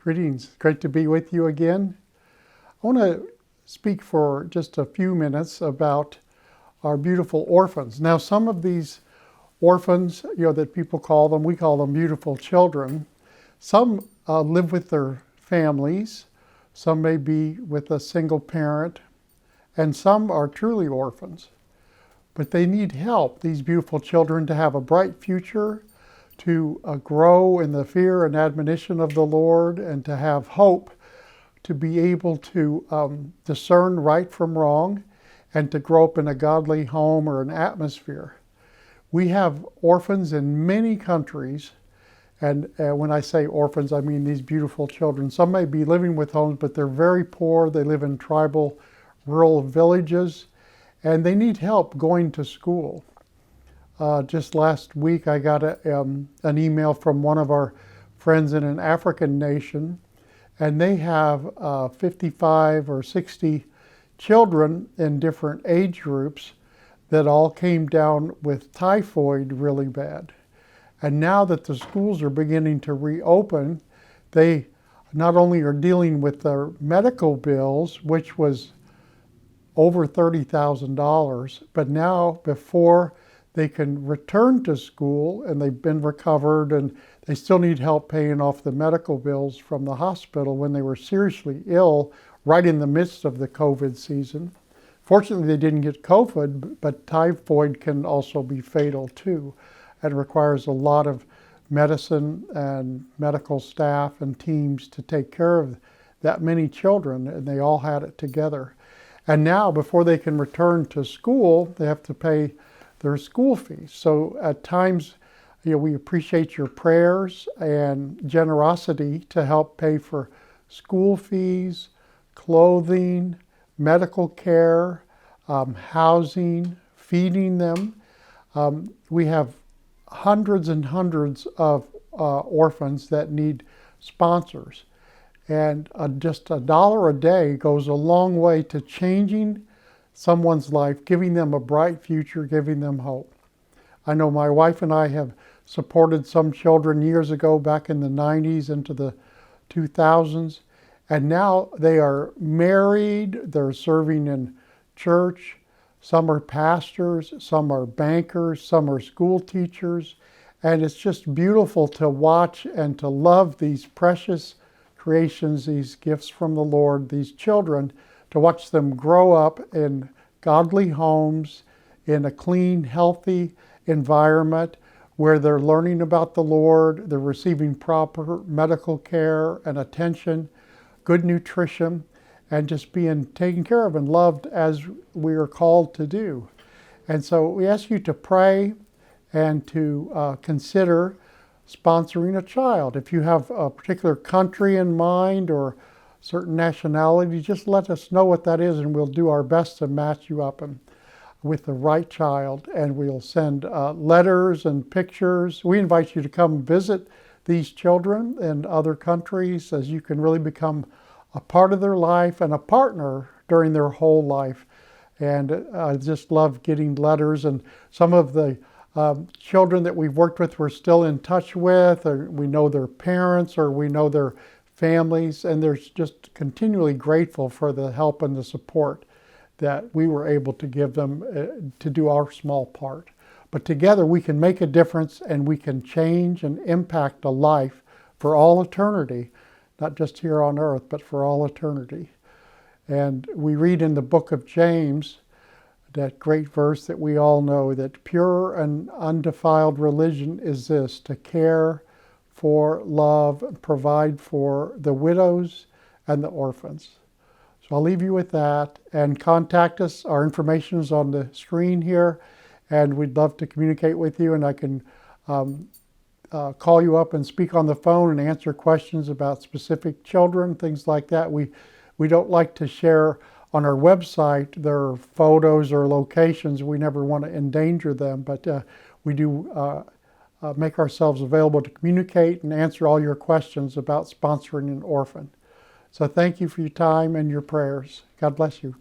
Greetings. Great to be with you again. I want to speak for just a few minutes about our beautiful orphans. Now, some of these orphans, that people call them, we call them beautiful children. Some live with their families. Some may be with a single parent, and some are truly orphans. But they need help, these beautiful children, to have a bright future, to grow in the fear and admonition of the Lord, and to have hope, to be able to discern right from wrong, and to grow up in a godly home or an atmosphere. We have orphans in many countries, and when I say orphans, I mean these beautiful children. Some may be living with homes, but they're very poor. They live in tribal, rural villages, and they need help going to school. Just last week, I got an email from one of our friends in an African nation, and they have 55 or 60 children in different age groups that all came down with typhoid really bad. And now that the schools are beginning to reopen, they not only are dealing with their medical bills, which was over $30,000, but now before they can return to school and they've been recovered and they still need help paying off the medical bills from the hospital when they were seriously ill right in the midst of the COVID season. Fortunately, they didn't get COVID, but typhoid can also be fatal too, and requires a lot of medicine and medical staff and teams to take care of that many children, and they all had it together. And now, before they can return to school, they have to pay their school fees. So at times, we appreciate your prayers and generosity to help pay for school fees, clothing, medical care, housing, feeding them. We have hundreds and hundreds of orphans that need sponsors. And just $1 a day goes a long way to changing someone's life, giving them a bright future, giving them hope. I know my wife and I have supported some children years ago, back in the 90s into the 2000s, and now they are married, they're serving in church, some are pastors, some are bankers, some are school teachers, and it's just beautiful to watch and to love these precious creations, these gifts from the Lord, these children, to watch them grow up in godly homes, in a clean, healthy environment where they're learning about the Lord, they're receiving proper medical care and attention, good nutrition, and just being taken care of and loved as we are called to do. And so we ask you to pray and to consider sponsoring a child. If you have a particular country in mind or certain nationality, just let us know what that is, and we'll do our best to match you up with the right child, and we'll send letters and pictures. We invite you to come visit these children in other countries, as you can really become a part of their life and a partner during their whole life. And I just love getting letters, and some of the children that we've worked with we're still in touch with, or we know their parents, or we know their families, and they're just continually grateful for the help and the support that we were able to give them to do our small part. But together we can make a difference, and we can change and impact a life for all eternity, not just here on earth, but for all eternity. And we read in the book of James, that great verse that we all know, that pure and undefiled religion is this: to care for, love, and provide for the widows and the orphans. So I'll leave you with that, and contact us. Our information is on the screen here, and we'd love to communicate with you, and I can call you up and speak on the phone and answer questions about specific children, things like that. We don't like to share on our website their photos or locations. We never want to endanger them, but we do make ourselves available to communicate and answer all your questions about sponsoring an orphan. So thank you for your time and your prayers. God bless you.